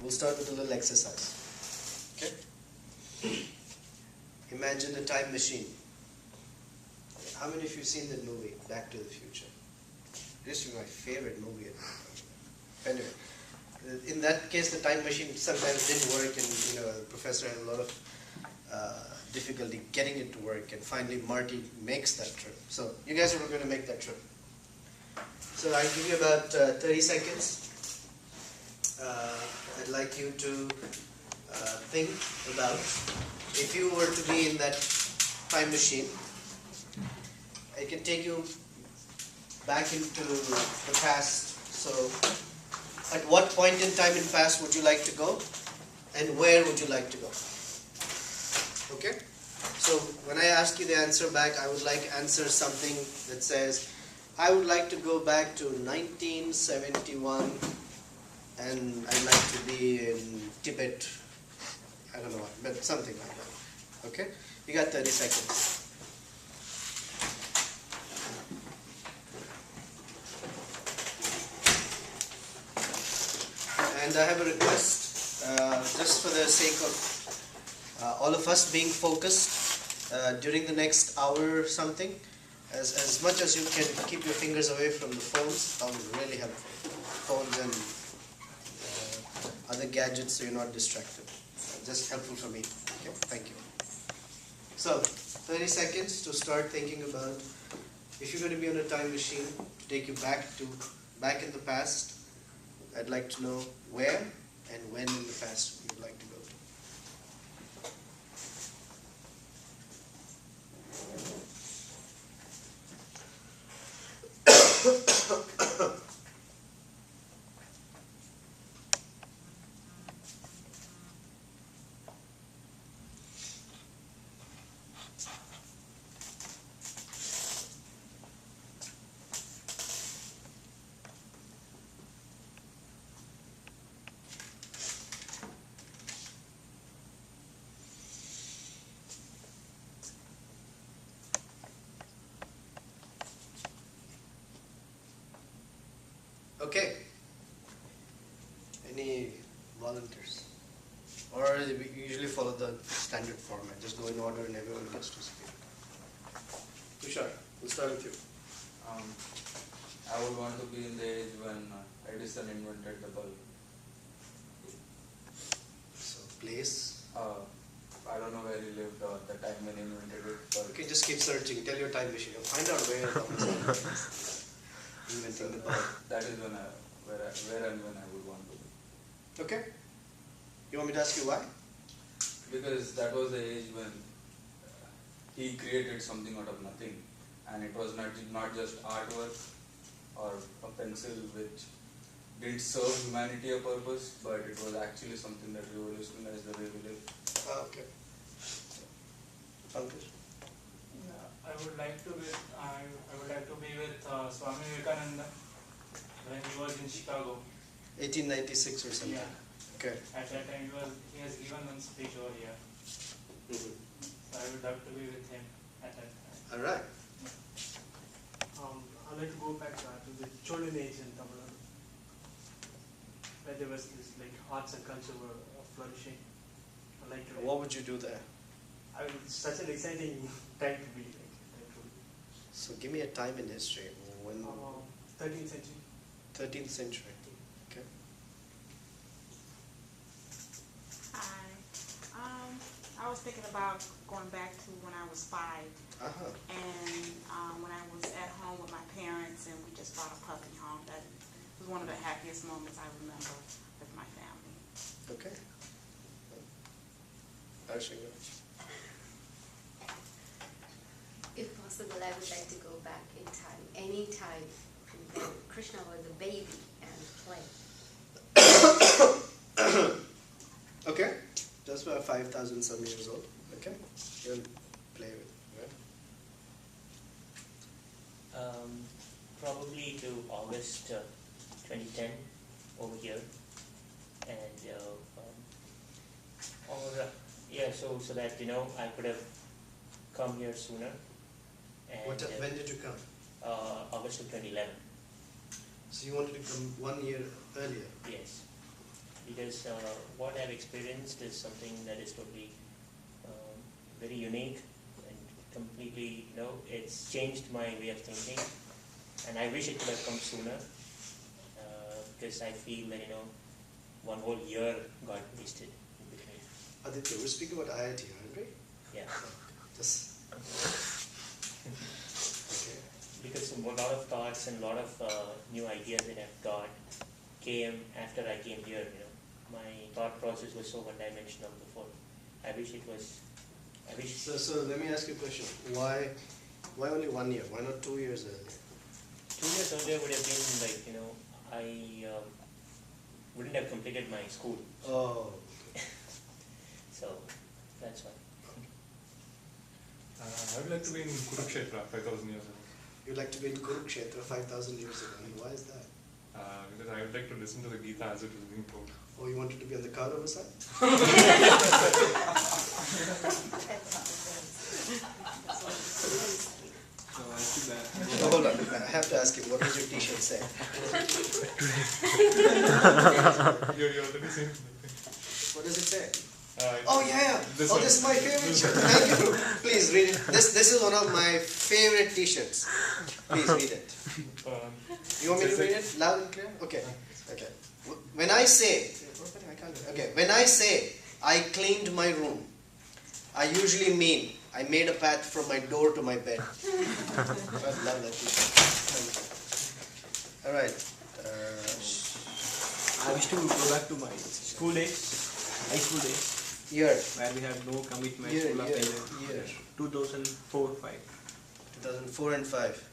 We'll start with a little exercise. Okay? Imagine a time machine. How many of you have seen that movie, Back to the Future? It used to be my favorite movie. Anyway, in that case, the time machine sometimes didn't work, and the professor had a lot of difficulty getting it to work, and finally Marty makes that trip. So you guys are going to make that trip. So I'll give you about 30 seconds. I'd like you to think about if you were to be in that time machine. It can take you back into the past. So at what point in time in past would you like to go, and where would you like to go? Okay? So when I ask you the answer back, I would like to answer something that says, I would like to go back to 1971 and I'd like to be in Tibet. I don't know what, but something like that. Okay? You got 30 seconds. And I have a request, just for the sake of all of us being focused during the next hour or something, as much as you can keep your fingers away from the phones, that would be really helpful. Phones and other gadgets, so you're not distracted. Just helpful for me. Okay, thank you. So, 30 seconds to start thinking about if you're going to be on a time machine to take you back in the past. I'd like to know where and when in the past you'd like to go to. Okay. Any volunteers? Or we usually follow the standard format, just go in order and everyone gets to speak. Tushar, we'll start with you. I would want to be in the age when Edison invented the bulb. So, place? I don't know where he lived or the time when he invented it. But Okay, just keep searching. Tell your time machine. Find out where inventing the bulb. that is where and when I would want to be. Okay. You want me to ask you why? Because that was the age when he created something out of nothing, and it was not just artwork or a pencil which didn't serve humanity a purpose, but it was actually something that revolutionized the way we live. Okay. Pankaj? I would like to be with Swami Vivekananda when he was in Chicago. 1896 or something. Yeah. Okay. At that time he has given one speech over here. Mm-hmm. So I would love to be with him at that time. All right. I'd like to go back to the Cholan age in Tamil Nadu, where there was this arts and culture were flourishing. I'd like to. What would you do there? It's such an exciting time to be So give me a time in history. When 13th century. 13th century. Okay. Hi. I was thinking about going back to when I was 5. Uh-huh. And when I was at home with my parents and we just brought a puppy home. That was one of the happiest moments I remember with my family. Okay. Arshinga. If possible, I would like to go back in time, any time, when Krishna was a baby and play. Okay. Just about 5,000 some years old. Okay. You'll play with. Right? Probably to August 2010 over here, and so that I could have come here sooner. And When did you come? August of 2011. So you wanted to come 1 year earlier. Yes. because what I've experienced is something that is totally very unique and completely, it's changed my way of thinking, and I wish it could have come sooner, because I feel that, one whole year got wasted in between. Aditya, we're speaking about IIT, aren't we? Yeah. Just okay. Because a lot of thoughts and a lot of new ideas that I've got came after I came here, My thought process was so one-dimensional before. I wish. So let me ask you a question. Why only 1 year? Why not 2 years earlier? 2 years earlier would have been like, I wouldn't have completed my school. Oh. So that's why. I would like to be in Kurukshetra 5,000 years ago. You'd like to be in Kurukshetra 5,000 years ago. And why is that? Because I would like to listen to the Gita as it was being told. Oh, you wanted to be on the Kaurava side? So I see that. Oh, hold on. I have to ask you, what does your t-shirt say? You're already saying. What does it say? It's- Oh yeah. This Oh, one. this is my favorite shirt. Thank you. Please read it. This is one of my favorite t-shirts. Please read it. You want me to read it loud and clear? Okay. Okay. When I say, okay, when I say I cleaned my room, I usually mean I made a path from my door to my bed. I love that t-shirt. All right. I wish to go back to my school days, high school days, Year. where we had no commitment, Year. full of Year. enjoy. Year. 2004-5. 2004 and 5.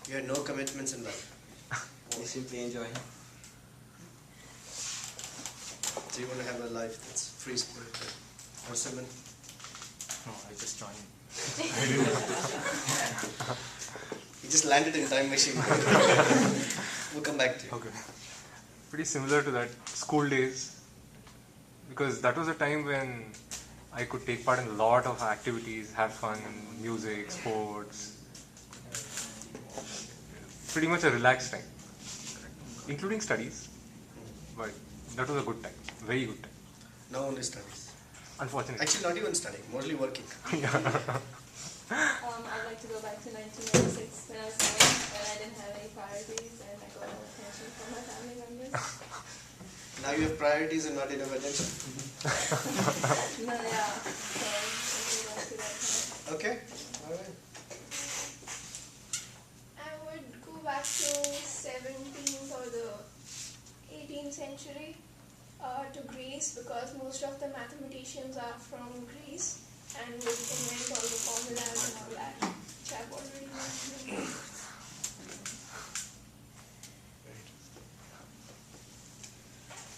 You had no commitments in life. We simply enjoying. So you want to have a life that's free spirited. Or Simon? No, I just joined. You just landed in time machine. We'll come back to you. Okay. Pretty similar to that, school days. Because that was a time when I could take part in a lot of activities, have fun, music, sports. Pretty much a relaxed time. Including studies. But that was a good time. Very good time. Now only studies. Unfortunately. Actually, not even studying, mostly working. I'd like to go back to 1996 when I was young and I didn't have any priorities and I got no attention from my family members. Now you have priorities and not enough attention. No, yeah. So I'm going back to that time. Okay? Alright. I would go back to 17th or the 18th century to Greece, because most of the mathematicians are from Greece and would invent all the formulas and all that, which I've already mentioned.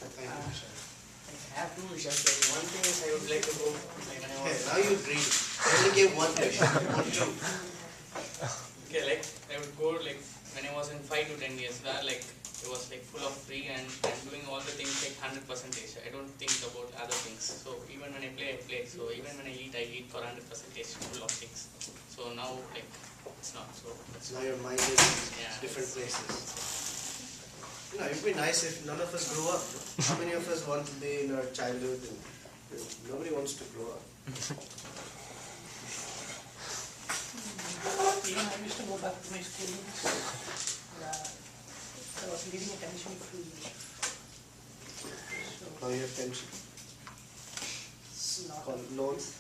Thank you, Vishal. I have two wishes. Like, one thing is I would like to go like when I Okay, was now you dream. I only gave one question. One, two. okay, like I would go like when I was in 5 to 10 years, where like it was like full of free and doing all the things like 100%. I don't think about other things. So even when I play, I play. So even when I eat for 100%, full of things. So now like it's not. So that's Now your mind is in different places. You know, it would be nice if none of us grew up. No? How many of us want to be in our childhood? And nobody wants to grow up. Even I used to go back to my school days. I was leading a tension free life. Now you have tension. It's not Called loans,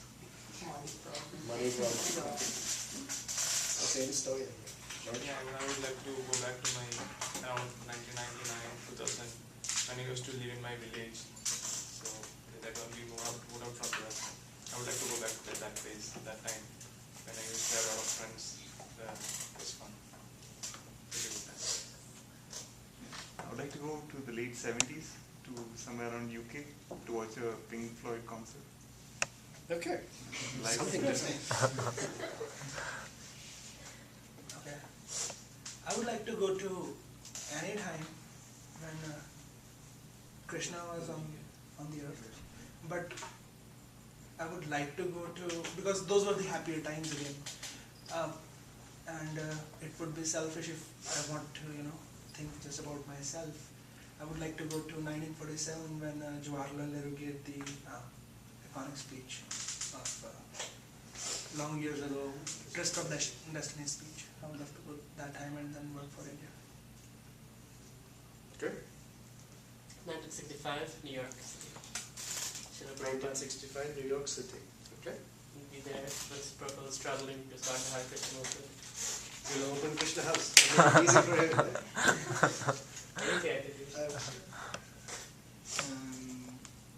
money problem. money problem. Same story. Yeah, I would like to go back to my around 1999, 2000 when I used to live in my village. So that when we moved out from there, I would like to go back to that phase, that time when I used to have a lot of friends. It was fun. Pretty good time. I would like to go to the late 70s to somewhere around UK to watch a Pink Floyd concert. Okay. Live. Something to say. Okay. I would like to go to any time when Krishna was on the earth, but I would like to go to, because those were the happier times again, and it would be selfish if I want to think just about myself. I would like to go to 1947 when Jawaharlal Nehru gave the iconic speech of long years ago, Tryst of Destiny speech. I would love to go that time and then work for India. Good. 1965, New York City. Srila Prabhupada 1965, New York City. Okay. will be there. Was Prabhupada struggling to start the Hare Krishna movement. You'll open Krishna house. It'll be easy for him. Okay, I did it.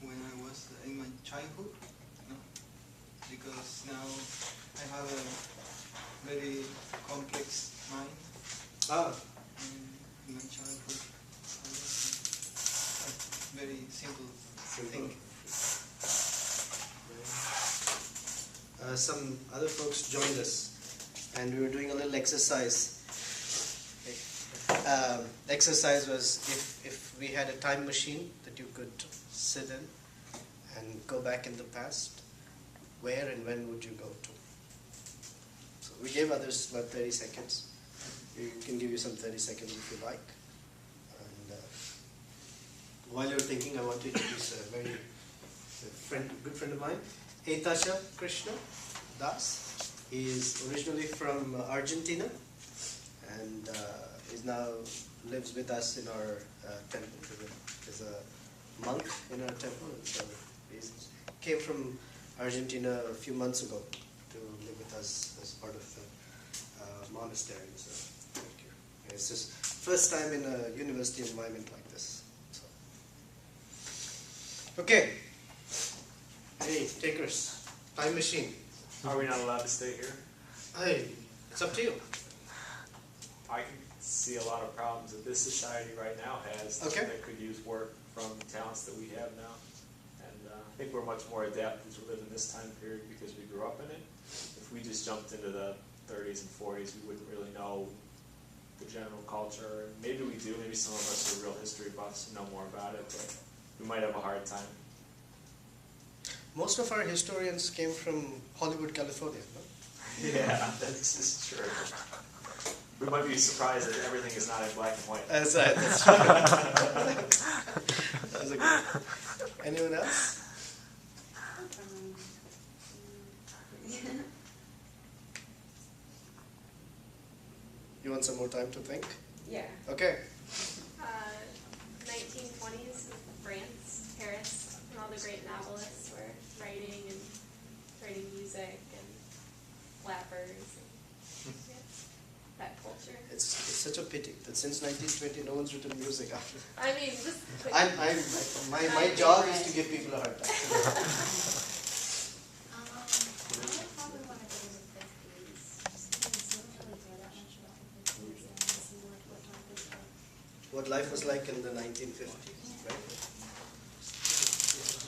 When I was in my childhood, no? Because now I have a very complex mind. In my childhood, I was very simple thinking. Some other folks joined us, and we were doing a little exercise. Exercise was if we had a time machine that you could sit in and go back in the past, where and when would you go to? So we gave others about 30 seconds. We can give you some 30 seconds if you like. And while you're thinking, I want to introduce a very good friend of mine, Hitasha Krishna Das. He is originally from Argentina, and is now lives with us in our temple. He's a monk in our temple, and so he came from Argentina a few months ago to live with us as part of the monastery. So thank you. It's his first time in a university environment like this. So. Okay. Hey, takers, time machine. Are we not allowed to stay here? Hey, it's up to you. I can see a lot of problems that this society right now has that could use work from the talents that we have now. And I think we're much more adapted to live in this time period because we grew up in it. If we just jumped into the 30s and 40s, we wouldn't really know the general culture. Maybe we do. Maybe some of us are real history buffs and know more about it, but we might have a hard time. Most of our historians came from Hollywood, California, no? Yeah, this is true. We might be surprised that everything is not in black and white. That's right, that's true. That was a good one. Anyone else? You want some more time to think? Yeah. Okay. 1920s, France, Paris, and all the great novelists were writing music and flappers. And, that culture. It's such a pity that since 1920 no one's written music after. I mean, just my job is to give people a hard time. What life was like in the 1950s, right?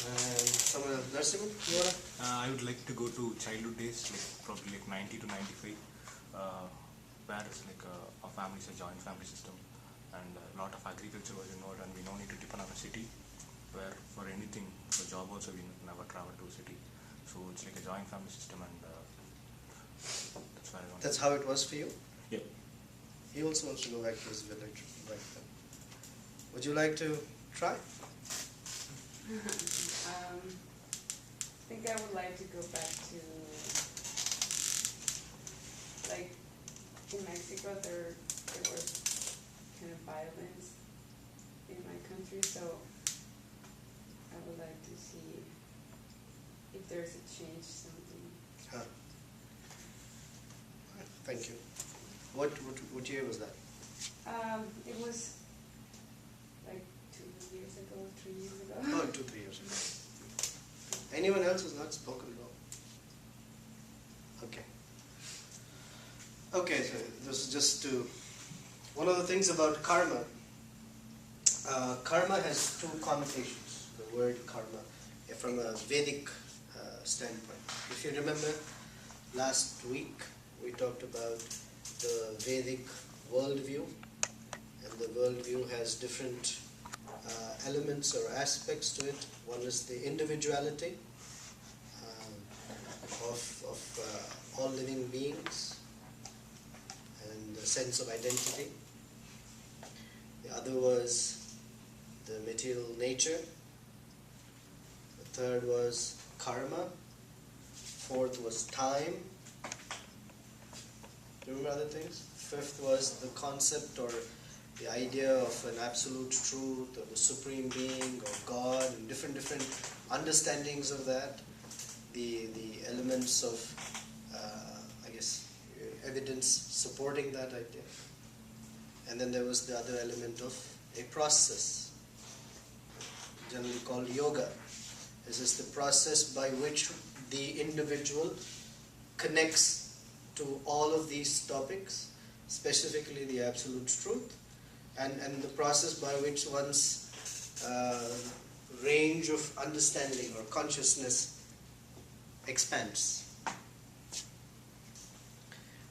And someone else, Narasimhan, you wanna? I would like to go to childhood days, like probably like 90 to 95, where it's like our family is a joint family system, and a lot of agriculture was involved, and we no need to depend on a city, where for anything, for job also we never travel to a city. So it's like a joint family system, and that's why I want. That's how it was for you? Yep. He also wants to go back to his village right then. Would you like to try? I think I would like to go back to, like, in Mexico there was kind of violence in my country, so I would like to see if there's a change, something. Thank you. What year was that? It was like 2 years ago, 3 years ago. Oh, 2-3 years ago. Anyone else who's not spoken well? Okay. Okay, so this is just to... One of the things about karma, karma has two connotations, the word karma, from a Vedic standpoint. If you remember, last week we talked about the Vedic worldview, and the worldview has different elements or aspects to it. One is the individuality of all living beings and the sense of identity. The other was the material nature. The third was karma. Fourth was time. Do you remember other things? Fifth was the concept or the idea of an absolute truth or the supreme being or God and different understandings of that. The elements of, I guess, evidence supporting that idea. And then there was the other element of a process, generally called yoga. This is the process by which the individual connects to all of these topics, specifically the absolute truth, and the process by which one's range of understanding or consciousness expands.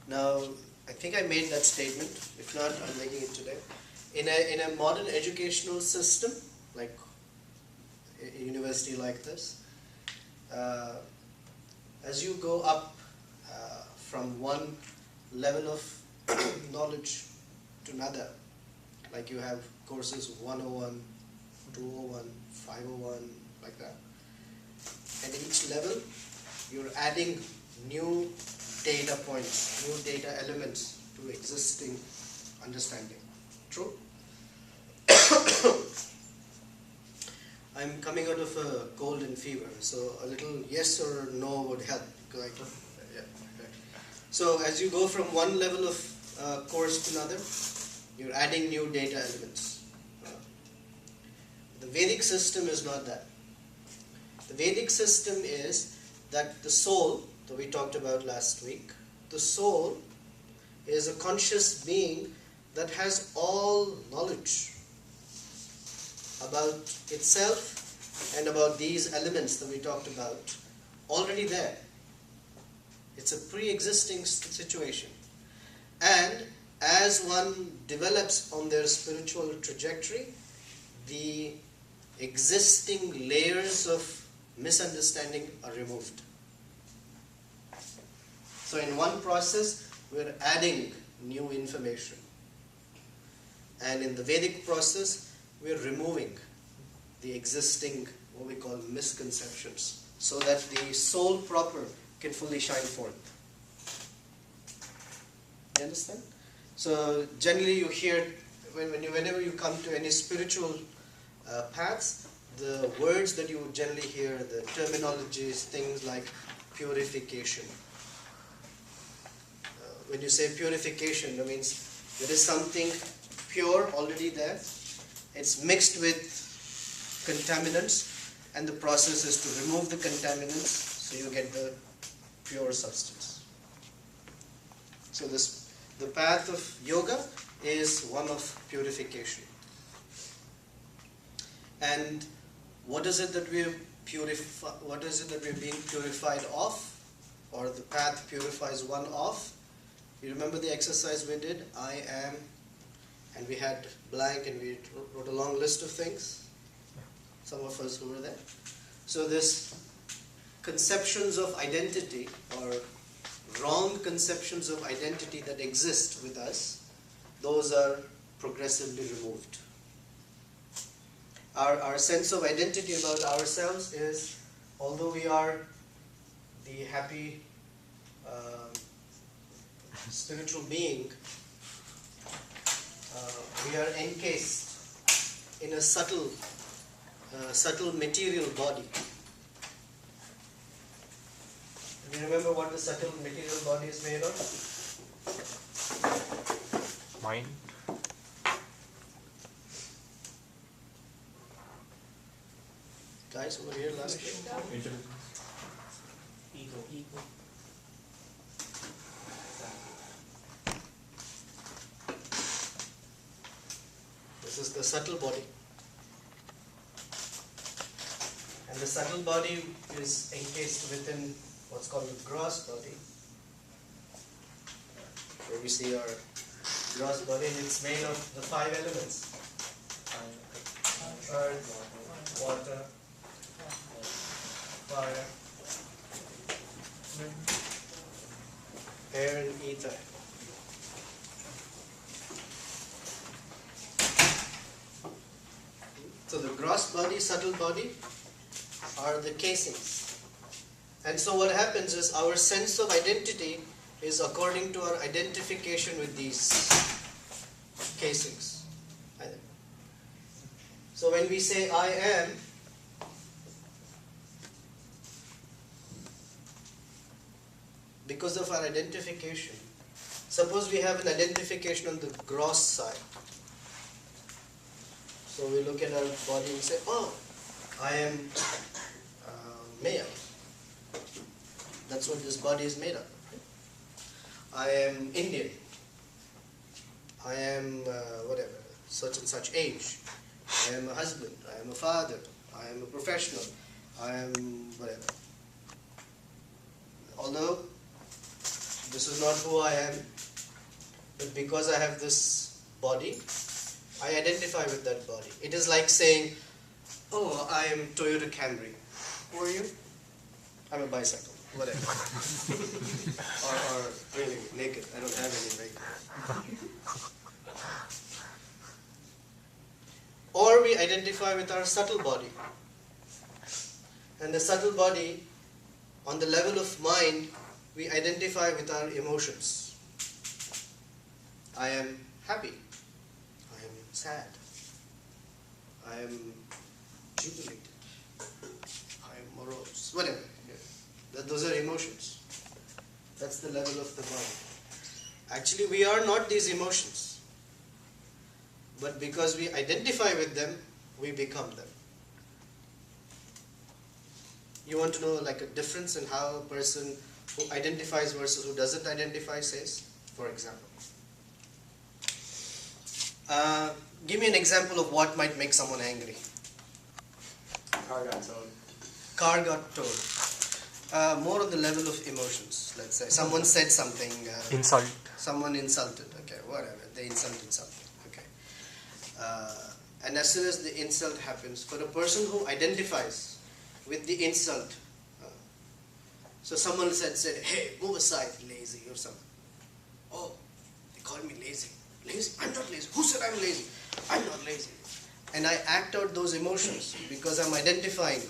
Now, I think I made that statement. If not, I'm making it today. In a modern educational system, like a university like this, as you go up from one level of knowledge to another, like you have courses 101, 201, 501, like that. And in each level, you're adding new data points, new data elements to existing understanding. True? I'm coming out of a cold and fever, so a little yes or no would help. So as you go from one level of course to another, you're adding new data elements. The Vedic system is not that. The Vedic system is that the soul, that we talked about last week, the soul is a conscious being that has all knowledge about itself and about these elements that we talked about already there. It's a pre-existing situation. And as one develops on their spiritual trajectory, the existing layers of misunderstanding are removed. So in one process, we're adding new information. And in the Vedic process, we're removing the existing, what we call misconceptions, so that the soul proper can fully shine forth. You understand? So generally you hear, whenever you come to any spiritual paths, the words that you would generally hear, the terminologies, things like purification. When you say purification, that means there is something pure already there. It's mixed with contaminants, and the process is to remove the contaminants so you get the pure substance. So the path of yoga is one of purification. And what is it that we're being purified of, or the path purifies one of? You remember the exercise we did? I am, and we had blank, and we wrote a long list of things. Some of us who were there. So this conceptions of identity, or wrong conceptions of identity that exist with us, those are progressively removed. Our sense of identity about ourselves is, although we are the happy spiritual being, we are encased in a subtle material body. Do you remember what the subtle material body is made of? Mind. Guys over here last week. Ego. This is the subtle body. And the subtle body is encased within what's called the gross body. Here we see our gross body, and it's made of the 5 elements. Earth, water, fire, air and ether. So body, subtle body, are the casings. And so what happens is our sense of identity is according to our identification with these casings. So when we say I am, because of our identification, suppose we have an identification on the gross side. So we look at our body and say, oh, I am male. That's what this body is made of. I am Indian. I am whatever, such and such age. I am a husband. I am a father. I am a professional. I am whatever. Although this is not who I am, but because I have this body, I identify with that body. It is like saying, oh, I am Toyota Camry. Who are you? I'm a bicycle. Whatever. or really naked. I don't have any makeup. Or we identify with our subtle body. And the subtle body, on the level of mind, we identify with our emotions. I am happy. I am sad. I am jubilated. I am morose. Whatever. Those are emotions. That's the level of the mind. Actually, we are not these emotions. But because we identify with them, we become them. You want to know like a difference in how a person who identifies versus who doesn't identify says? For example. Give me an example of what might make someone angry. Car got towed. Car got towed. More on the level of emotions, let's say. Someone said something. Insult. Someone insulted. Okay, whatever. They insulted something. Okay. And as soon as the insult happens, for a person who identifies with the insult, so someone said, hey, move aside, lazy, or something. Oh, they called me lazy. Lazy? I'm not lazy. Who said I'm lazy? I'm not lazy. And I act out those emotions because I'm identifying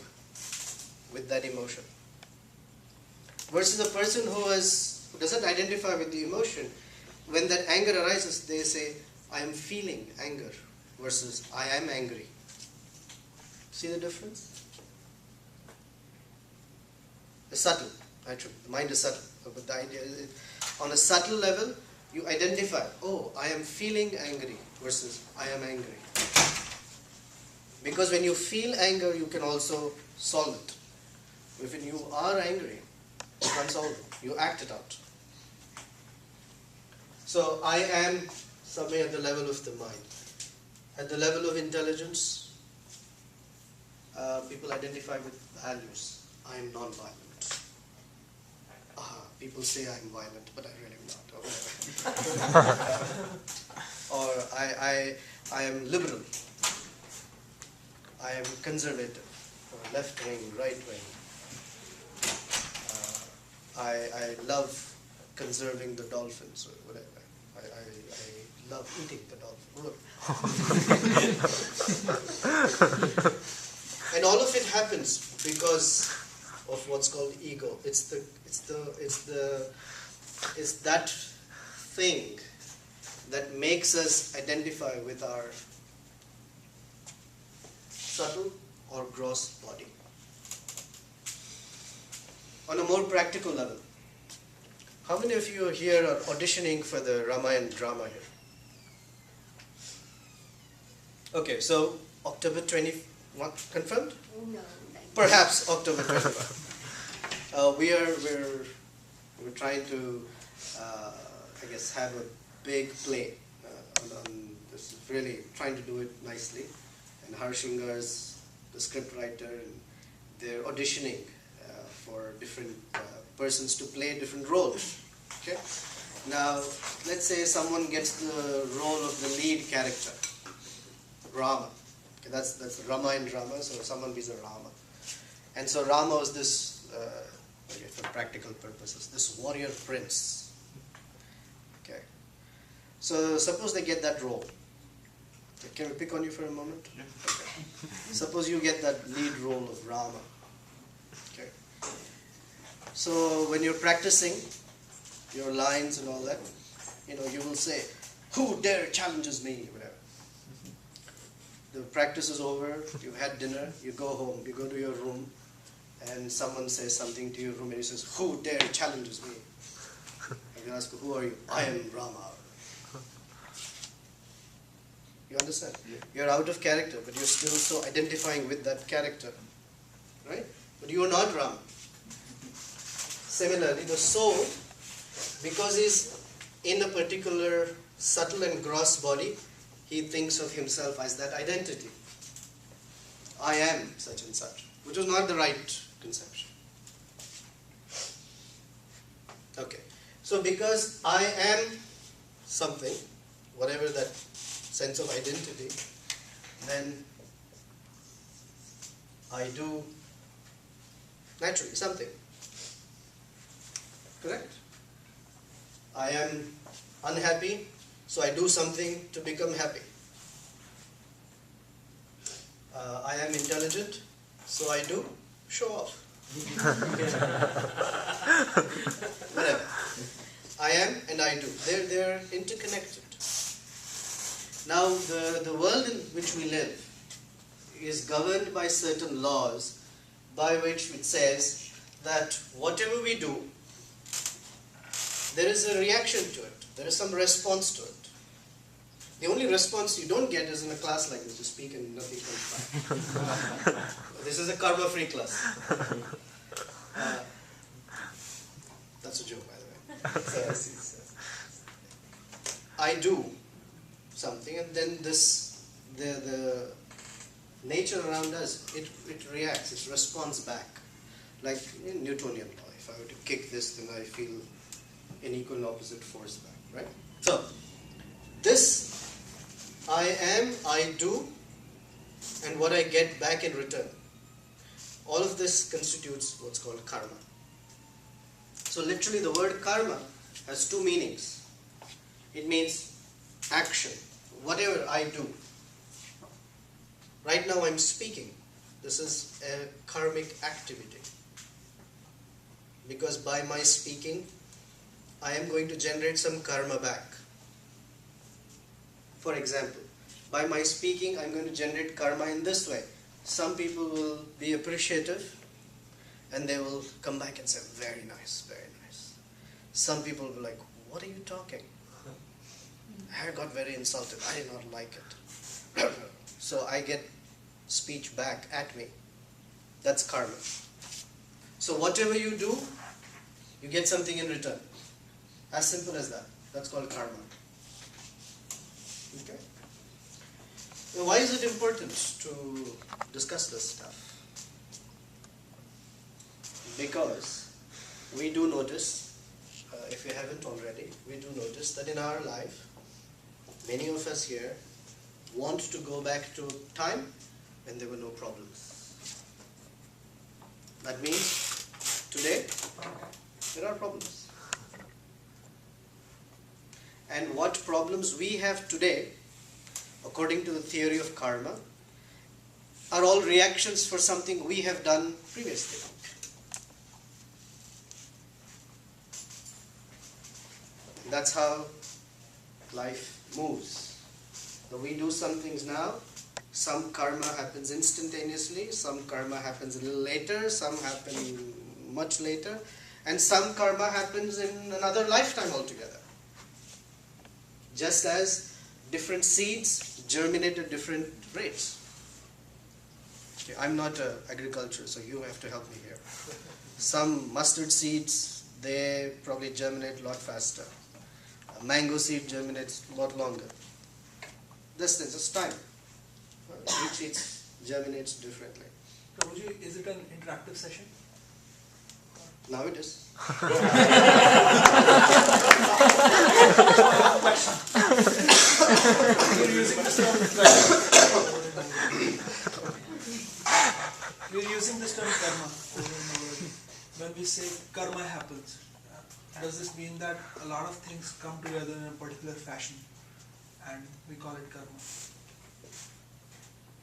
with that emotion. Versus a person who doesn't identify with the emotion, when that anger arises, they say, I am feeling anger versus I am angry. See the difference? It's subtle, actually. The mind is subtle. But the idea is, on a subtle level, you identify, oh, I am feeling angry versus I am angry. Because when you feel anger, you can also solve it. If you are angry, you can't solve it. You act it out. So I am somewhere at the level of the mind. At the level of intelligence, people identify with values. I am non-violent. People say I am violent, but I really am not. Or I am liberal. I am conservative. Or left wing, right wing. I love conserving the dolphins or whatever. I love eating the dolphin. And all of it happens because of what's called ego. It's that thing that makes us identify with our subtle or gross body. On a more practical level, how many of you here are auditioning for the Ramayana drama here? Okay, so October 21, confirmed? No. Perhaps October 21. We're trying to, I guess, have a big play on this. Really trying to do it nicely. And Harshinga is the script writer, and they're auditioning for different persons to play different roles. Okay. Now, let's say someone gets the role of the lead character, Rama. Okay, that's Ramayana drama. So someone is a Rama, and so Rama is this, for practical purposes, this warrior prince. Okay. So suppose they get that role. Can we pick on you for a moment? Yeah. Okay. Suppose you get that lead role of Rama. Okay. So when you're practicing your lines and all that, you will say, "Who dare challenges me?" Whatever. The practice is over, you've had dinner, you go home, you go to your room, and someone says something to your room and he says, "Who dare challenges me?" And you ask, "Who are you?" "I am Rama." You understand? Yeah. You're out of character, but you're still so identifying with that character. Right? But you are not Rama. Similarly, the soul, because he's in a particular subtle and gross body, he thinks of himself as that identity. I am such and such, which is not the right conception. Okay. So because I am something, whatever that sense of identity, then I do naturally something. Correct? I am unhappy, so I do something to become happy. I am intelligent, so I do show off. Whatever. I am and I do. They're interconnected. Now, the world in which we live is governed by certain laws by which it says that whatever we do, there is a reaction to it. There is some response to it. The only response you don't get is in a class like this. You speak and nothing comes back. This is a karma-free class. That's a joke, by the way. So, I do something, and then the nature around us, it reacts, it responds back. Like in Newtonian law, if I were to kick this, then I feel an equal and opposite force back, right? So, this I am, I do, and what I get back in return. All of this constitutes what's called karma. So literally the word karma has two meanings. It means action, whatever I do. Right now I'm speaking. This is a karmic activity. Because by my speaking, I am going to generate some karma back. For example, by my speaking, I'm going to generate karma in this way. Some people will be appreciative and they will come back and say, "Very nice, very nice." Some people will be like, "What are you talking?" I got very insulted. I did not like it. So I get speech back at me. That's karma. So whatever you do, you get something in return. As simple as that. That's called karma. Okay? Now, why is it important to discuss this stuff? Because we do notice, if you haven't already, we do notice that in our life, many of us here want to go back to a time when there were no problems. That means today there are problems. And what problems we have today, according to the theory of karma, are all reactions for something we have done previously. That's how life moves. So we do some things now, some karma happens instantaneously, some karma happens a little later, some happen much later, and some karma happens in another lifetime altogether. Just as different seeds germinate at different rates. Okay, I'm not agriculture, so you have to help me here. Some mustard seeds, they probably germinate a lot faster. A mango seed germinates a lot longer. This is just time. Each seed germinates differently. Prabhuji, is it an interactive session? Now it is. You're using this term You're using this term karma over and over. When we say karma happens, does this mean that a lot of things come together in a particular fashion and we call it karma?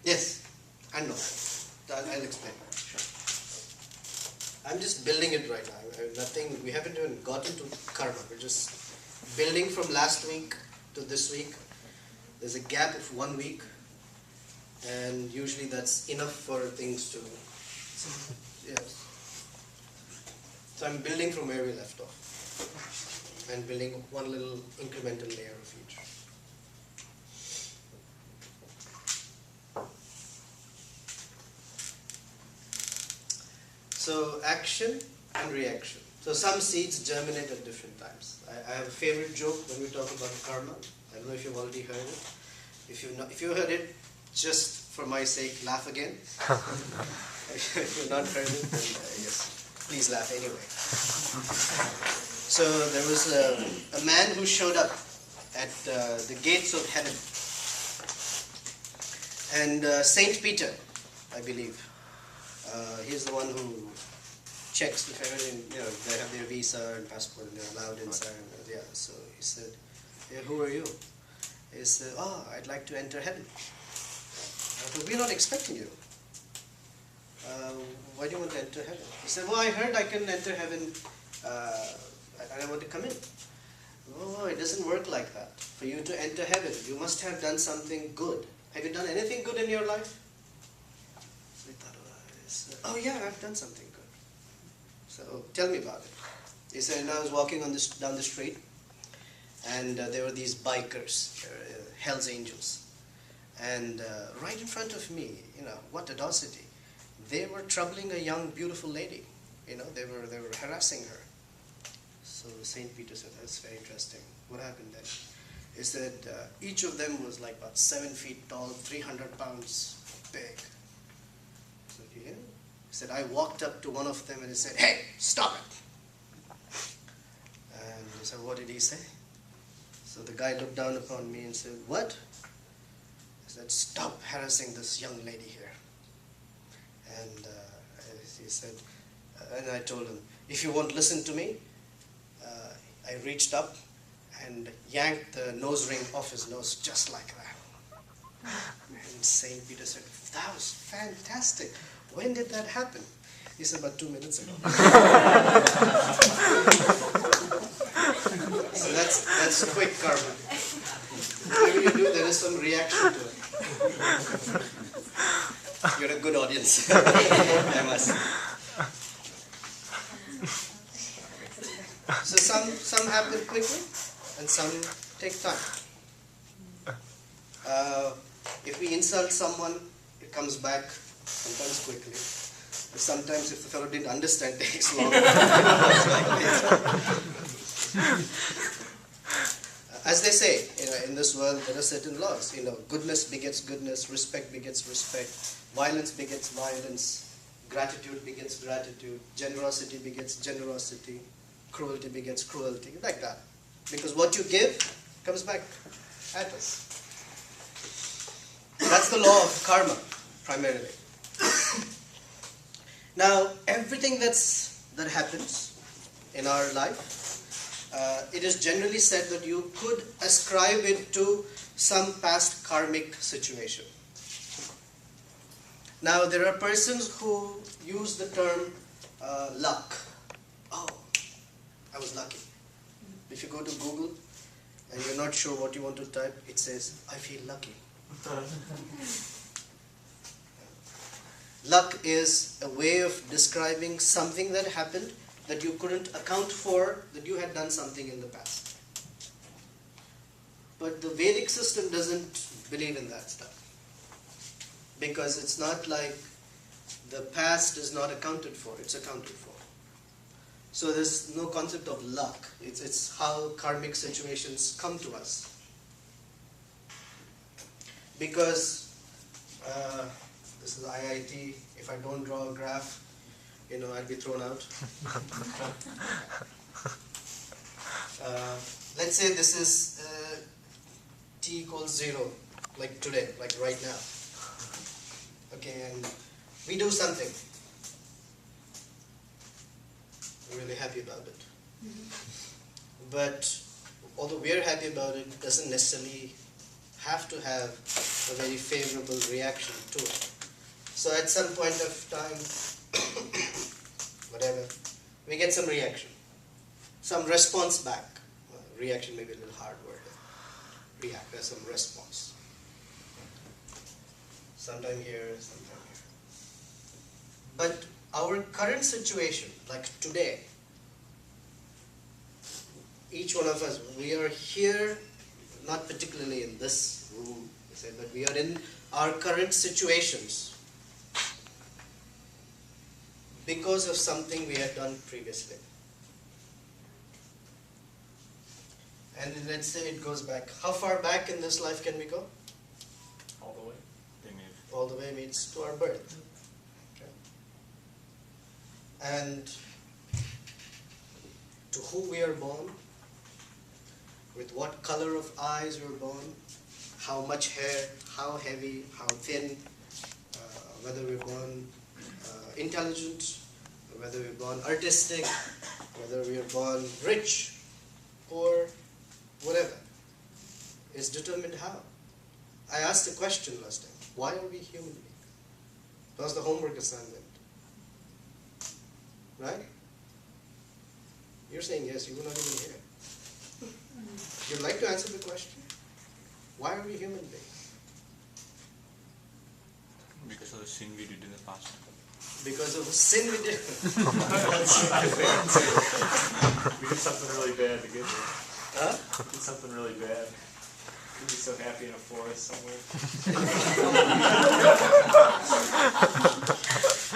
Yes and no. I'll explain. Sure. I'm just building it right now. Nothing. We haven't even gotten to karma. We're just building from last week to this week. There's a gap of 1 week, and usually that's enough for things to. Yes. So I'm building from where we left off, and building one little incremental layer of each. So action and reaction. So some seeds germinate at different times. I have a favorite joke when we talk about karma. I don't know if you've already heard it. If you heard it, just for my sake, laugh again. If you've not heard it, then yes, please laugh anyway. So there was a man who showed up at the gates of heaven. And Saint Peter, I believe, he's the one who checks if everything, they have their visa and passport and they're allowed inside. Yeah, so he said, "Hey, who are you?" He said, "Oh, I'd like to enter heaven." But we're not expecting you. Why do you want to enter heaven? He said, "Well, I heard I can enter heaven and I want to come in." "Oh, it doesn't work like that. For you to enter heaven, you must have done something good. Have you done anything good in your life?" So he thought, "Oh yeah, I've done something good." So tell me about it. He said, "I was walking down the street, and there were these bikers, Hell's Angels, and right in front of me, what audacity! They were troubling a young, beautiful lady. They were harassing her." So Saint Peter said, "That's very interesting. What happened then?" He said, each of them was like about 7 feet tall, 300 pounds big. So yeah. He said, "I walked up to one of them and he said, 'Hey, stop it!'" And he said, "What did he say?" So the guy looked down upon me and said, "What?" I said, "Stop harassing this young lady here." And he said, and I told him, "If you won't listen to me," I reached up and yanked the nose ring off his nose just like that. And Saint Peter said, "That was fantastic. When did that happen?" He said, "About 2 minutes ago." So that's quick karma. Whatever you do, there is some reaction to it. You're a good audience, I must say. So some happen quickly, and some take time. If we insult someone, it comes back sometimes quickly. But sometimes if the fellow didn't understand, it takes long. As they say, in this world there are certain laws. Goodness begets goodness, respect begets respect, violence begets violence, gratitude begets gratitude, generosity begets generosity, cruelty begets cruelty, like that. Because what you give comes back at us. That's the law of karma, primarily. Now, everything that happens in our life, it is generally said that you could ascribe it to some past karmic situation. Now, there are persons who use the term luck. Oh, I was lucky. If you go to Google and you're not sure what you want to type, it says, "I feel lucky." Luck is a way of describing something that happened that you couldn't account for, that you had done something in the past. But the Vedic system doesn't believe in that stuff. Because it's not like the past is not accounted for, it's accounted for. So there's no concept of luck. It's how karmic situations come to us. Because this is IIT, if I don't draw a graph, I'll be thrown out. Let's say this is t equals 0, like today, like right now. Okay, and we do something. We're really happy about it. But although we're happy about it, it doesn't necessarily have to have a very favorable reaction to it. So at some point of time, whatever, we get some reaction, some response back. Reaction may be a little hard word. React, there's some response. Sometime here, sometime here. But our current situation, like today, each one of us, we are here, not particularly in this room, but we are in our current situations because of something we had done previously. And let's say it goes back. How far back in this life can we go? All the way. All the way means to our birth. Okay. And to who we are born, with what color of eyes we were born, how much hair, how heavy, how thin, whether we were born intelligent, whether we were born artistic, whether we were born rich, poor, whatever, is determined how. I asked a question last time. Why are we human beings? That was the homework assignment. Right? You're saying yes, you were not even here. You'd like to answer the question? Why are we human beings? Because of the sin we did in the past. Because of the sin we did. We did something really bad to get here. Huh? Did something really bad. We'd be so happy in a forest somewhere.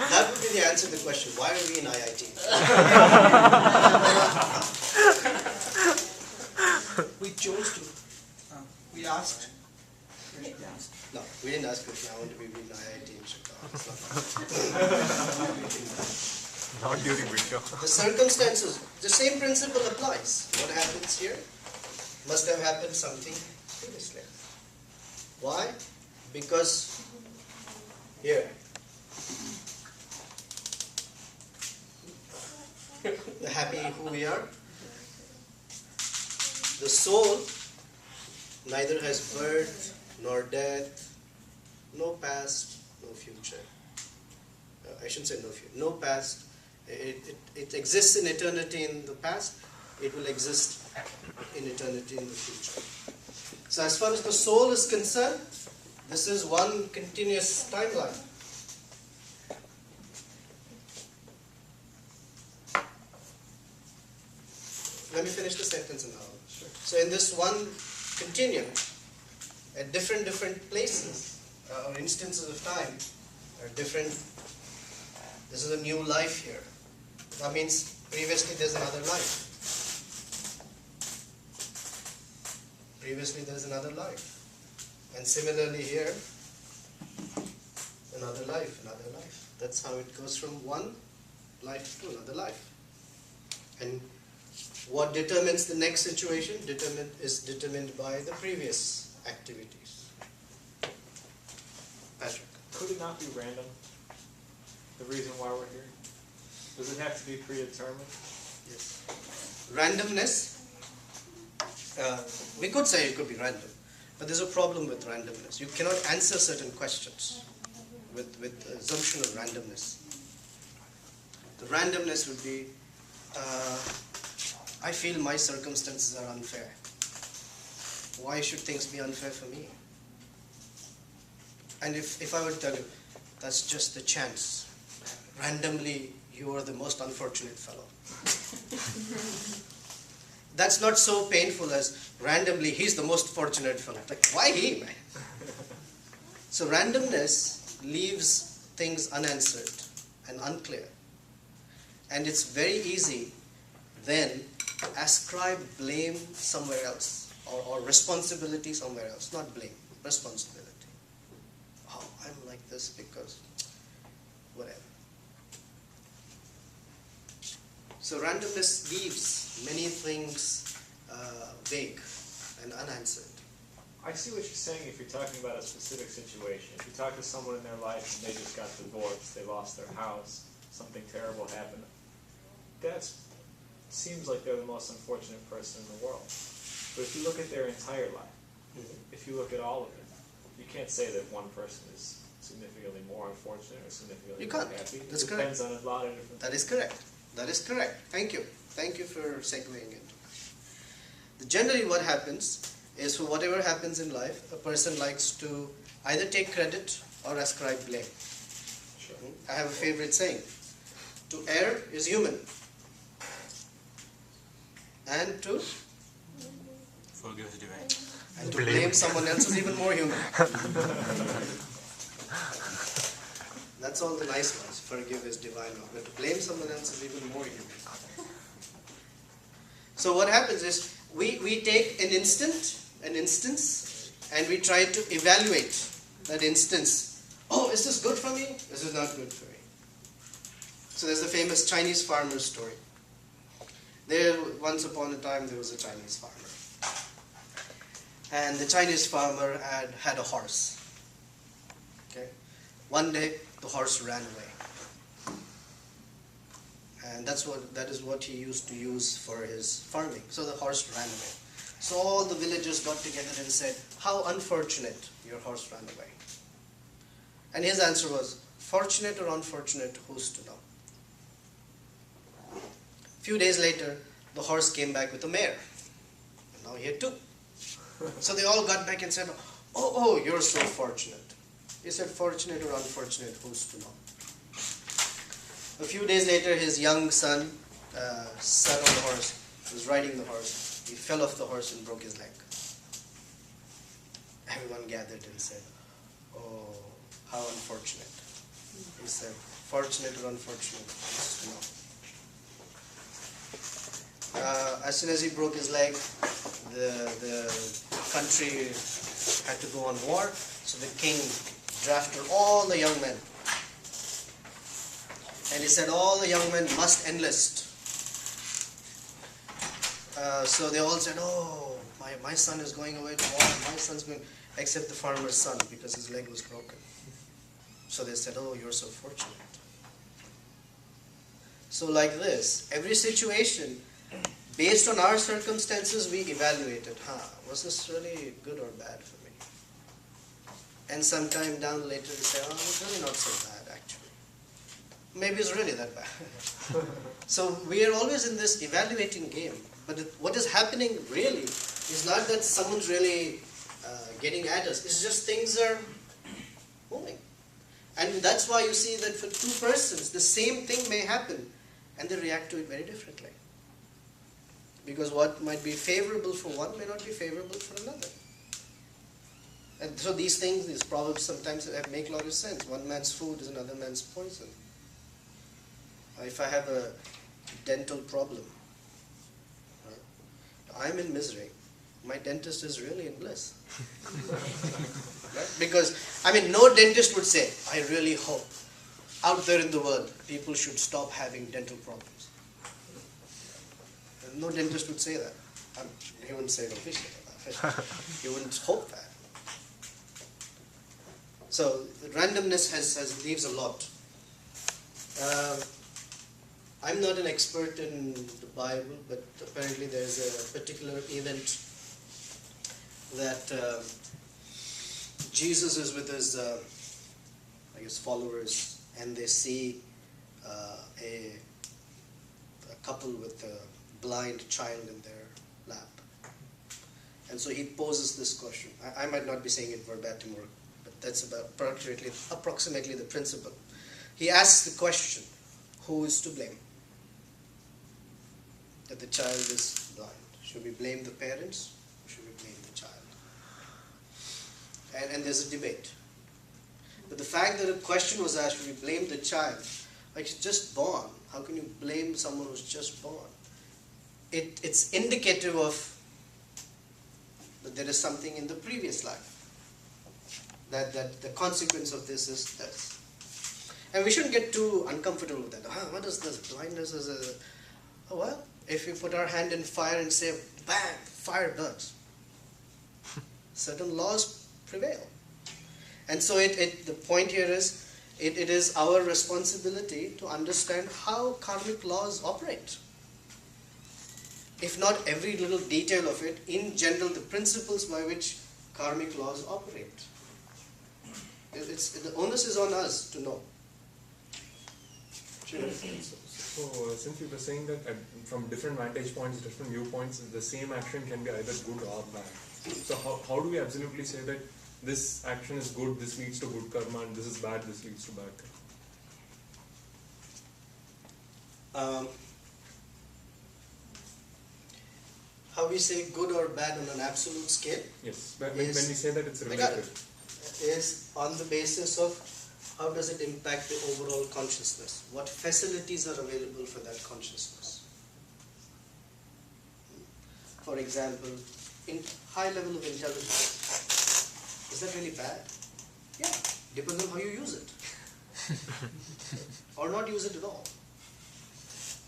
That would be the answer to the question. Why are we in IIT? We chose to. We asked. No, we didn't ask Krishna. I want to be in IIT in Chicago. It's not Not during winter. the circumstances, the same principle applies. What happens here must have happened something previously. Why? Because here, the happy who we are, the soul neither has birth nor death, no past, no future. I shouldn't say no future, no past. It exists in eternity in the past, it will exist in eternity in the future. So as far as the soul is concerned, this is one continuous timeline. Let me finish the sentence now. So in this one continuum, at different places or instances of time, are different. This is a new life here. That means previously there's another life. Previously there's another life. And similarly here, another life, another life. That's how it goes from one life to another life. And what determines the next situation is determined by the previous activities. Patrick. Could it not be random? The reason why we're here? Does it have to be predetermined? Yes. Randomness, we could say it could be random, but there's a problem with randomness. You cannot answer certain questions with assumption of randomness. The randomness would be, I feel my circumstances are unfair. Why should things be unfair for me? And if I were to tell you, that's just the chance. Randomly, you are the most unfortunate fellow. That's not so painful as randomly, he's the most fortunate fellow. Like, why he, man? So randomness leaves things unanswered and unclear. And it's very easy then to ascribe blame somewhere else or responsibility somewhere else. Not blame, responsibility. Oh, I'm like this because whatever. So randomness leaves many things vague and unanswered. I see what you're saying if you're talking about a specific situation. If you talk to someone in their life and they just got divorced, they lost their house, something terrible happened, that seems like they're the most unfortunate person in the world. But if you look at their entire life, if you look at all of it, you can't say that one person is significantly more unfortunate or significantly You more can't. happy. That's It depends on a lot of different That is correct. That is correct. Thank you. Thank you for segueing into that. Generally what happens is for whatever happens in life, a person likes to either take credit or ascribe blame. Sure. I have a favorite saying. To err is human. And to Forgive is divine. And to blame someone else is even more human. That's all the nice ones. Forgive is divine. But to blame someone else is even more human. So what happens is, we take an instance, and we try to evaluate that instance. Oh, is this good for me? This is not good for me. So there's the famous Chinese farmer story. Once upon a time, there was a Chinese farmer. And the Chinese farmer had a horse. Okay. One day, the horse ran away. And that is what he used to use for his farming. So the horse ran away. So all the villagers got together and said, how unfortunate your horse ran away. And his answer was, fortunate or unfortunate, who's to know? A few days later, the horse came back with a mare. And now he had two. So they all got back and said, oh, you're so fortunate. He said, fortunate or unfortunate, who's to know? A few days later, his young son sat on the horse, was riding the horse. He fell off the horse and broke his leg. Everyone gathered and said, oh, how unfortunate. He said, fortunate or unfortunate, who's to know? As soon as he broke his leg, the country had to go on war, so the king drafted all the young men. And he said all the young men must enlist. So they all said, oh, my son is going away to war, my son's going, except the farmer's son, because his leg was broken. So they said, oh, you're so fortunate. So like this, every situation, based on our circumstances, we evaluate it. Was this really good or bad for me? And sometime down later we say, oh, it's really not so bad actually. Maybe it's really that bad. So we are always in this evaluating game. But what is happening really is not that someone's really getting at us. It's just things are moving. And that's why you see that for two persons, the same thing may happen and they react to it very differently. Because what might be favorable for one may not be favorable for another. And so these things, these proverbs sometimes make a lot of sense. One man's food is another man's poison. If I have a dental problem, I'm in misery. My dentist is really in bliss. Right? Because, no dentist would say, I really hope out there in the world people should stop having dental problems. No dentist would say that. He wouldn't say it officially. He wouldn't hope that. So the randomness leaves a lot. I'm not an expert in the Bible, but apparently there's a particular event that Jesus is with his, followers, and they see a couple with a blind child in their lap. And so he poses this question. I might not be saying it verbatim, but that's about approximately the principle. He asks the question, who is to blame that the child is blind? Should we blame the parents or should we blame the child? And there's a debate. But the fact that a question was asked, should we blame the child? Like, he's just born. How can you blame someone who's just born? It's indicative of that there is something in the previous life. That the consequence of this is this. And we shouldn't get too uncomfortable with that. What is this? Blindness is well, if we put our hand in fire and say, bang, fire burns. Certain laws prevail. And so the point here is, it is our responsibility to understand how karmic laws operate. If not every little detail of it, in general, the principles by which karmic laws operate. The onus is on us to know. Sure. So since you were saying that from different vantage points, different viewpoints, the same action can be either good or bad. So how do we absolutely say that this action is good, this leads to good karma, and this is bad, this leads to bad karma? How we say good or bad on an absolute scale? Yes, but when we say that it's relative. Is on the basis of how does it impact the overall consciousness? What facilities are available for that consciousness? For example, in high level of intelligence, is that really bad? Yeah, depends on how you use it. Or not use it at all.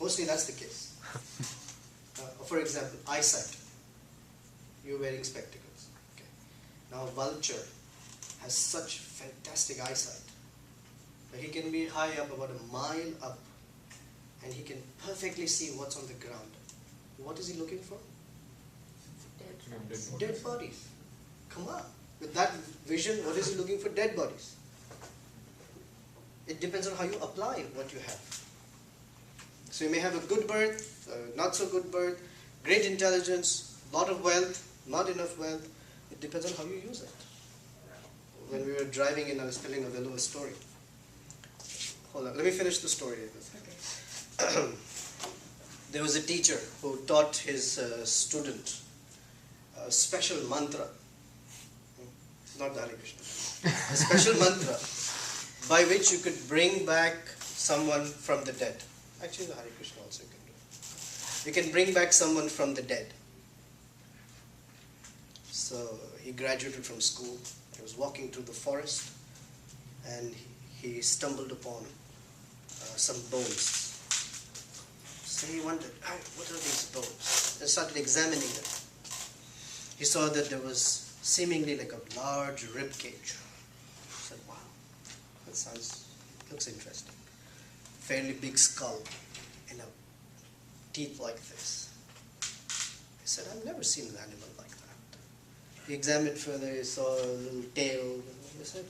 Mostly that's the case. For example, eyesight. You're wearing spectacles. Okay. Now a vulture has such fantastic eyesight. He can be high up, about a mile up, and he can perfectly see what's on the ground. What is he looking for? Dead bodies. Come on. With that vision, what is he looking for? Dead bodies. It depends on how you apply what you have. So you may have a good birth, not so good birth, great intelligence, lot of wealth, not enough wealth. It depends on how you use it. When we were driving in, I was telling a Velu a story. Hold on, let me finish the story. Okay. There was a teacher who taught his student a special mantra. Not the Hare Krishna. A special mantra by which you could bring back someone from the dead. Actually, the Hare Krishna also can do it. You can bring back someone from the dead. So he graduated from school. He was walking through the forest and he stumbled upon some bones. So he wondered, what are these bones? And started examining them. He saw that there was seemingly like a large rib cage. He said, wow, that looks interesting. Fairly big skull and a teeth like this. He said, I've never seen an animal like that. He examined further, he saw a little tail. He said,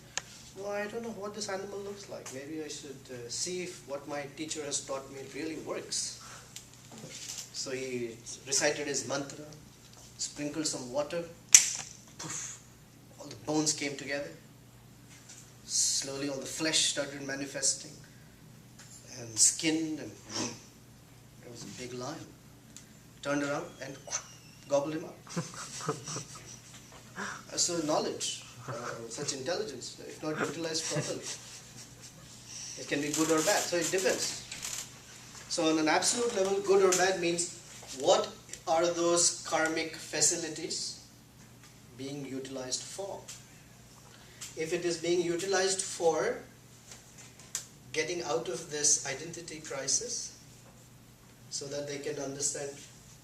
well, I don't know what this animal looks like. Maybe I should see if what my teacher has taught me really works. So he recited his mantra, sprinkled some water, poof, all the bones came together. Slowly all the flesh started manifesting, and skin, and there was a big lion. Turned around and gobbled him up. So knowledge, such intelligence, if not utilized properly, it can be good or bad. So it depends. So on an absolute level, good or bad means what are those karmic facilities being utilized for? If it is being utilized for getting out of this identity crisis so that they can understand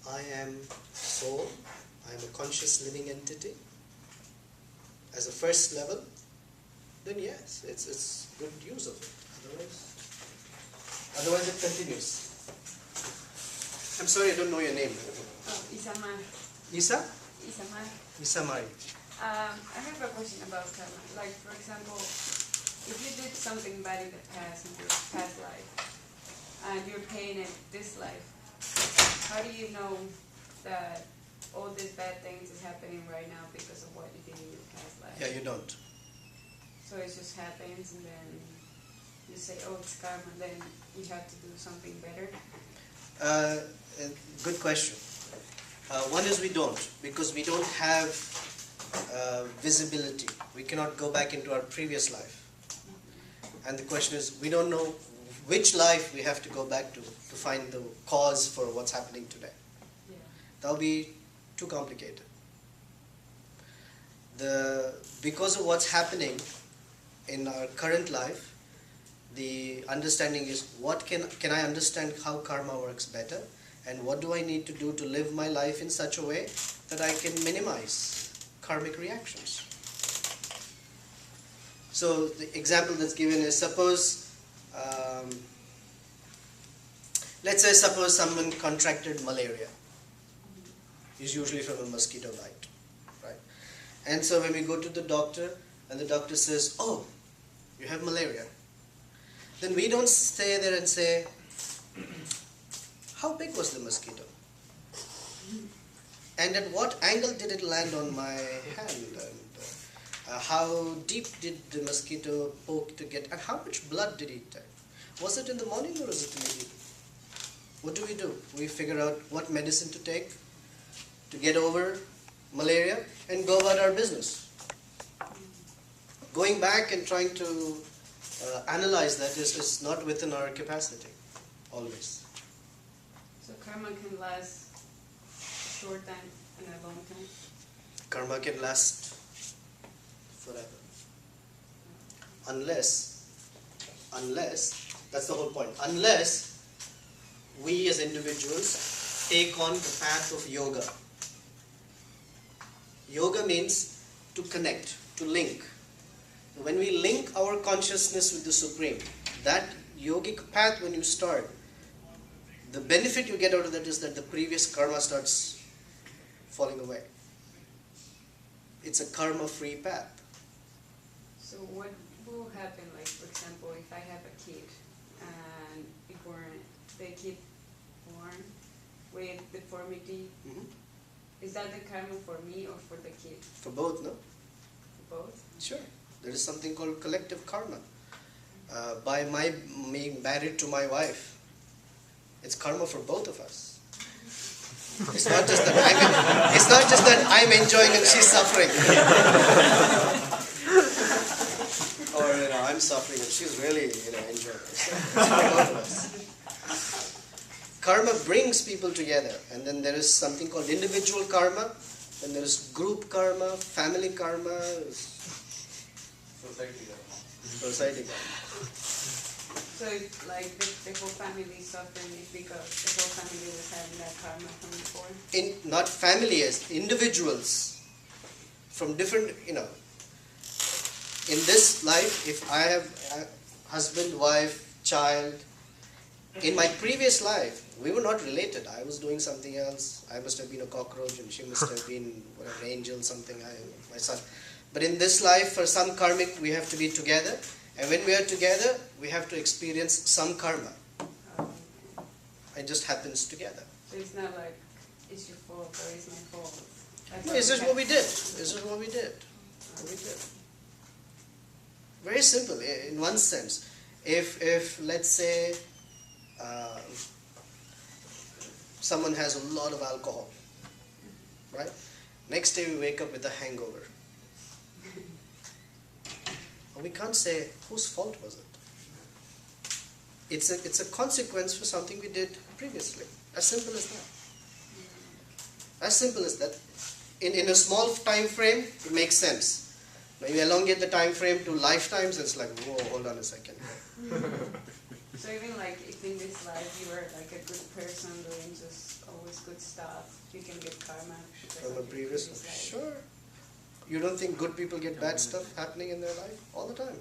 I am soul, I am a conscious living entity as a first level, then yes, it's good use of it. Otherwise it continues. I'm sorry, I don't know your name. Oh, Isamar. Isa? Isamar. Isamar. I have a question about karma. Like, for example, if you did something bad in the past, in your past life, and you're paying it this life, how do you know that all these bad things is happening right now because of what you did in your past life? Yeah, you don't. So it just happens, and then you say, oh, it's karma, then you have to do something better? Good question. One is we don't, because we don't have visibility. We cannot go back into our previous life. And the question is, we don't know which life we have to go back to find the cause for what's happening today. Yeah. That will be too complicated. Because of what's happening in our current life, the understanding is what can I understand how karma works better, and what do I need to do to live my life in such a way that I can minimize karmic reactions. So the example that's given is suppose, let's say suppose someone contracted malaria. It's usually from a mosquito bite, right? And so when we go to the doctor and the doctor says, oh, you have malaria, then we don't stay there and say, how big was the mosquito? And at what angle did it land on my hand? And how deep did the mosquito poke to get, and how much blood did he take? Was it in the morning or was it in the evening? What do? We figure out what medicine to take to get over malaria and go about our business. Going back and trying to analyze that is not within our capacity, always. So karma can last a short time and a long time? Karma can last forever. Unless, that's the whole point, unless we as individuals take on the path of yoga. Yoga means to connect, to link. When we link our consciousness with the Supreme, that yogic path when you start, the benefit you get out of that is that the previous karma starts falling away. It's a karma-free path. So what will happen, like for example, if I have a kid and the kid born with deformity, is that the karma for me or for the kid? For both, no? For both? Sure. There is something called collective karma. By my being married to my wife, it's karma for both of us. It's not just that I'm enjoying and she's suffering. Or I'm suffering and she's really enjoying. It's for both of us. Karma brings people together, and then there is something called individual karma, then there is group karma, family karma, society karma. So if, like the whole family is suffering, it's because the whole family was having that karma from before? Not family, as individuals from different, in this life, if I have a husband, wife, child, in my previous life, we were not related. I was doing something else. I must have been a cockroach and she must have been whatever, an angel, something, my son. But in this life, for some karmic, we have to be together. And when we are together, we have to experience some karma. It just happens together. So it's not like, it's your fault or it's my fault. No, it's just what we did. This is what we did. Very simple, in one sense. If let's say, someone has a lot of alcohol, right? Next day we wake up with a hangover. We can't say, whose fault was it? It's a consequence for something we did previously. As simple as that. As simple as that. In a small time frame, it makes sense. When you elongate the time frame to lifetimes, it's like, whoa, hold on a second. So even like if in this life you were like a good person doing just always good stuff, you can get karma From a previous life. Sure. You don't think good people get bad stuff happening in their life? All the time.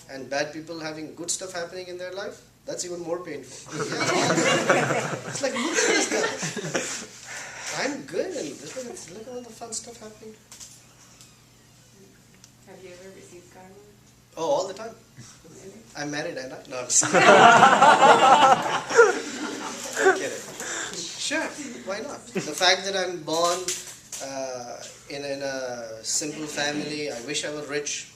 And bad people having good stuff happening in their life? That's even more painful. It's like, look at this guy. I'm good and look at all the fun stuff happening. Have you ever received karma? Oh, all the time. Really? I'm married, am I? No, I'm kidding. Sure, why not? The fact that I'm born in a simple family, I wish I were rich.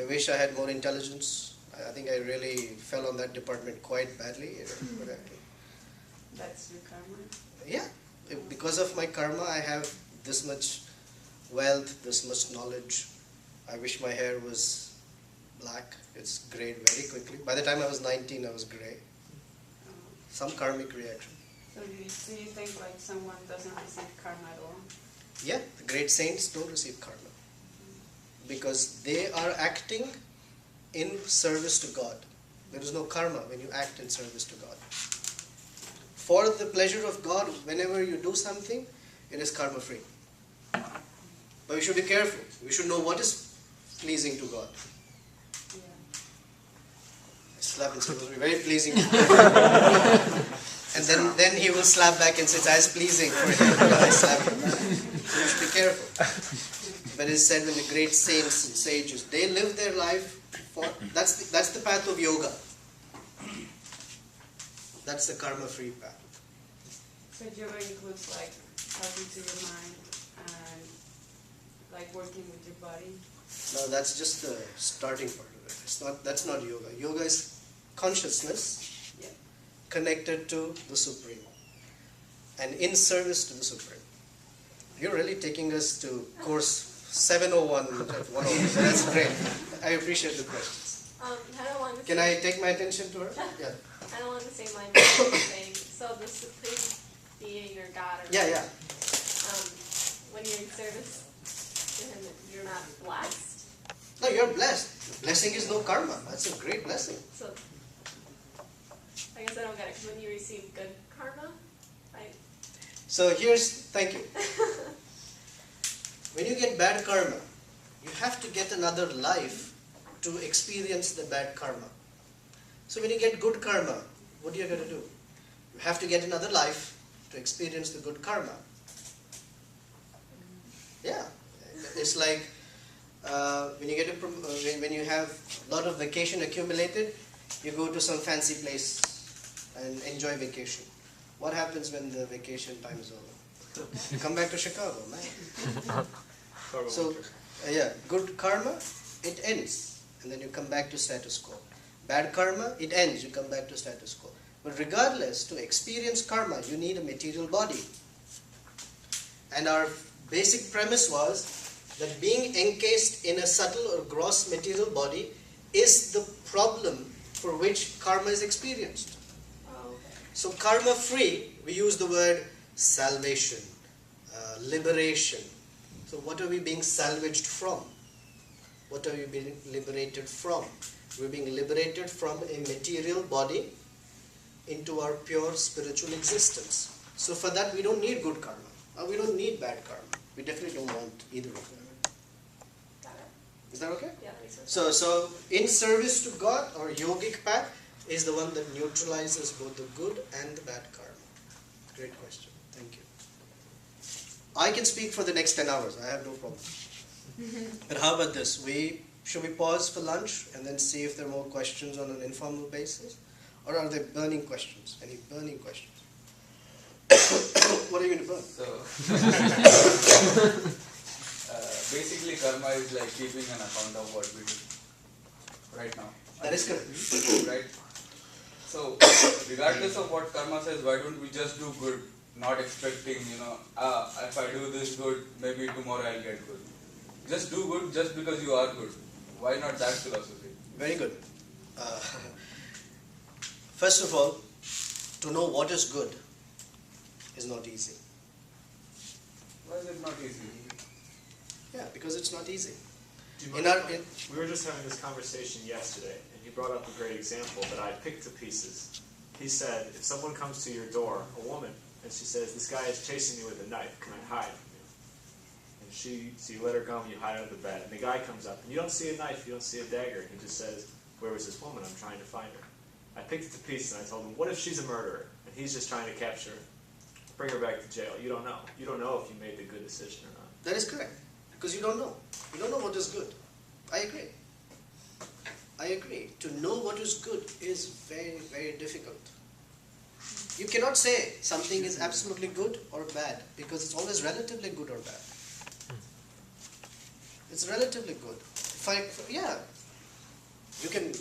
I wish I had more intelligence. I think I really fell on that department quite badly. That's your karma? Yeah, because of my karma, I have this much wealth, this much knowledge. I wish my hair was black. It's grayed very quickly. By the time I was 19, I was gray. Some karmic reaction. So do you think like someone doesn't receive karma at all? Yeah, the great saints don't receive karma. Because they are acting in service to God. There is no karma when you act in service to God. For the pleasure of God, whenever you do something, it is karma free. But we should be careful. We should know what is pleasing to God. Slap is supposed to be very pleasing to God. And then he will slap back and say, it's as pleasing for him because I slap him back. So you should be careful. But it is said when the great saints and sages, they live their life for that's the path of yoga. That's the karma-free path. So yoga includes like talking to your mind and like working with your body. No, that's just the starting part of it. That's not yoga. Yoga is consciousness connected to the Supreme and in service to the Supreme. You're really taking us to course 701 at 101. So that's great. I appreciate the questions. I don't want to Can I take my attention to her? Yeah. I don't want the same line as what you're saying. So the supreme being or God or Yeah. when you're in service to him, you're not blessed. No, you're blessed. Blessing is no karma. That's a great blessing. So I guess I don't get it. 'Cause when you receive good karma, right? So thank you. When you get bad karma, you have to get another life to experience the bad karma. So when you get good karma, what are you going to do? You have to get another life to experience the good karma. Yeah, it's like when you when you have a lot of vacation accumulated, you go to some fancy place and enjoy vacation. What happens when the vacation time is over? You come back to Chicago, man. So, good karma, it ends, and then you come back to status quo. Bad karma, it ends, you come back to status quo. But regardless, to experience karma, you need a material body. And our basic premise was that being encased in a subtle or gross material body is the problem for which karma is experienced. So karma-free, we use the word salvation, liberation. So what are we being salvaged from? What are we being liberated from? We're being liberated from a material body into our pure spiritual existence. So for that we don't need good karma. We don't need bad karma. We definitely don't want either of them. Is that okay? Yeah, that makes sense. So in service to God, or yogic path is the one that neutralizes both the good and the bad karma. Great question. Thank you. I can speak for the next 10 hours. I have no problem. But how about this? Should we pause for lunch and then see if there are more questions on an informal basis? Or are there burning questions? Any burning questions? What are you going to burn? So, basically karma is like keeping an account of what we do right now. That is correct. Right? So, regardless of what karma says, why don't we just do good? Not expecting, if I do this good, maybe tomorrow I'll get good. Just do good just because you are good. Why not that philosophy? Very good. First of all, to know what is good is not easy. Why is it not easy? Yeah, because it's not easy. We were just having this conversation yesterday, and he brought up a great example that I picked to pieces. He said, if someone comes to your door, a woman, and she says, this guy is chasing me with a knife, can I hide from you? And so you let her go and you hide under the bed. And the guy comes up, and you don't see a knife, you don't see a dagger. He just says, where was this woman? I'm trying to find her. I picked it to pieces, and I told him, what if she's a murderer? And he's just trying to capture her, bring her back to jail. You don't know. You don't know if you made the good decision or not. That is correct. Because you don't know. You don't know what is good. I agree. I agree. To know what is good is very, very difficult. You cannot say something is absolutely good or bad, because it's always relatively good or bad. It's relatively good. You can,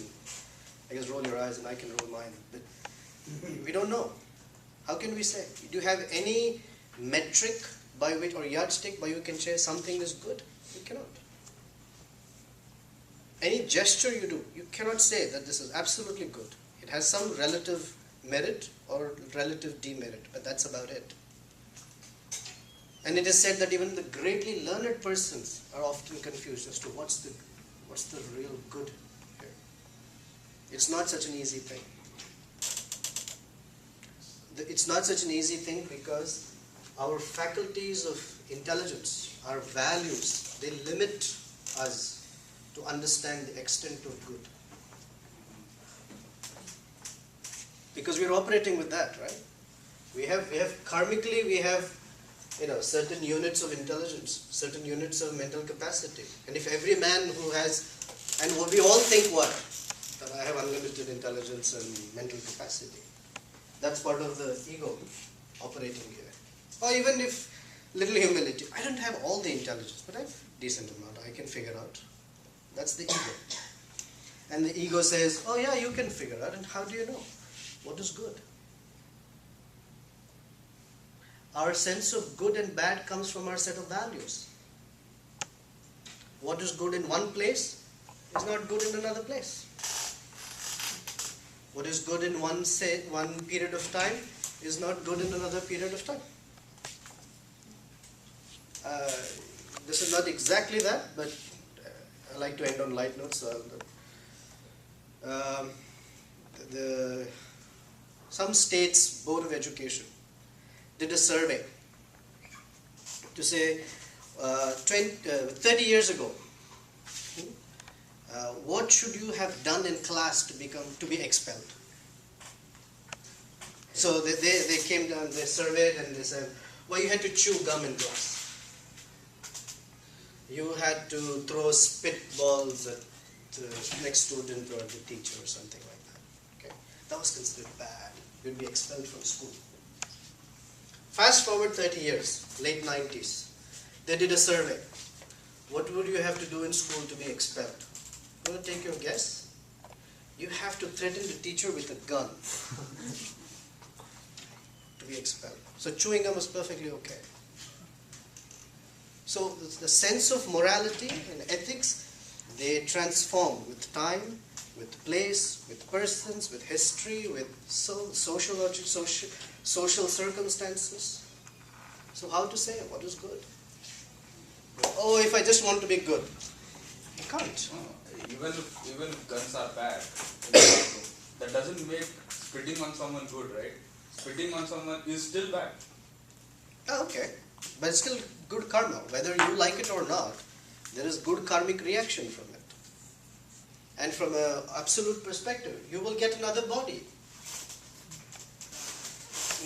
I guess, roll your eyes and I can roll mine, but we don't know. How can we say? Do you have any metric by which, or yardstick by which you can say something is good? You cannot. Any gesture you do, you cannot say that this is absolutely good. It has some relative merit or relative demerit, but that's about it. And it is said that even the greatly learned persons are often confused as to what's the real good here. It's not such an easy thing. It's not such an easy thing because our faculties of intelligence, our values, they limit us to understand the extent of good. Because we are operating with that, right? We have karmically, we have certain units of intelligence, certain units of mental capacity. And if every man who has, and we all think what? that I have unlimited intelligence and mental capacity. That's part of the ego operating here. Or even if little humility, I don't have all the intelligence, but I have decent amount, I can figure out. That's the ego. And the ego says, oh yeah, you can figure out, and how do you know what is good? Our sense of good and bad comes from our set of values. What is good in one place is not good in another place. What is good in one period of time is not good in another period of time. This is not exactly that, but I like to end on light notes. So some states' Board of Education did a survey to say 30 years ago, what should you have done in class to be expelled? So they came down, they surveyed, and they said, well, you had to chew gum in class. You had to throw spitballs at the next student or the teacher or something like that. Okay? That was considered bad. You'd be expelled from school. Fast forward 30 years, late 90s. They did a survey. What would you have to do in school to be expelled? You want to take your guess? You have to threaten the teacher with a gun to be expelled. So chewing gum was perfectly okay. So the sense of morality and ethics, they transform with time, with place, with persons, with history, with social circumstances. So how to say what is good? Oh, if I just want to be good, you can't. Even if guns are bad, that doesn't make spitting on someone good, right? Spitting on someone is still bad. Oh, okay. But it's still good karma. Whether you like it or not, there is good karmic reaction from it. And from an absolute perspective, you will get another body.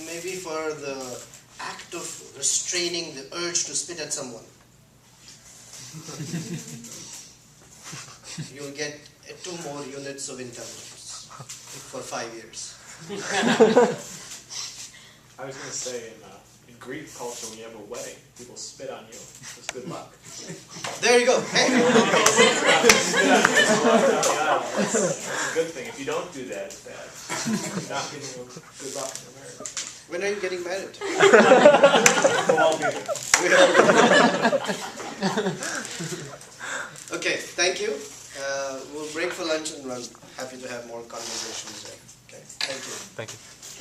Maybe for the act of restraining the urge to spit at someone. You'll get 2 more units of intelligence for 5 years. I was going to say, in Greek culture, when you have a wedding, people spit on you. It's good luck. There you go. Hey. That's a good thing. If you don't do that, it's bad. You're not giving you good luck in your marriage. When are you getting married? Okay, thank you. We'll break for lunch and run. Happy to have more conversation.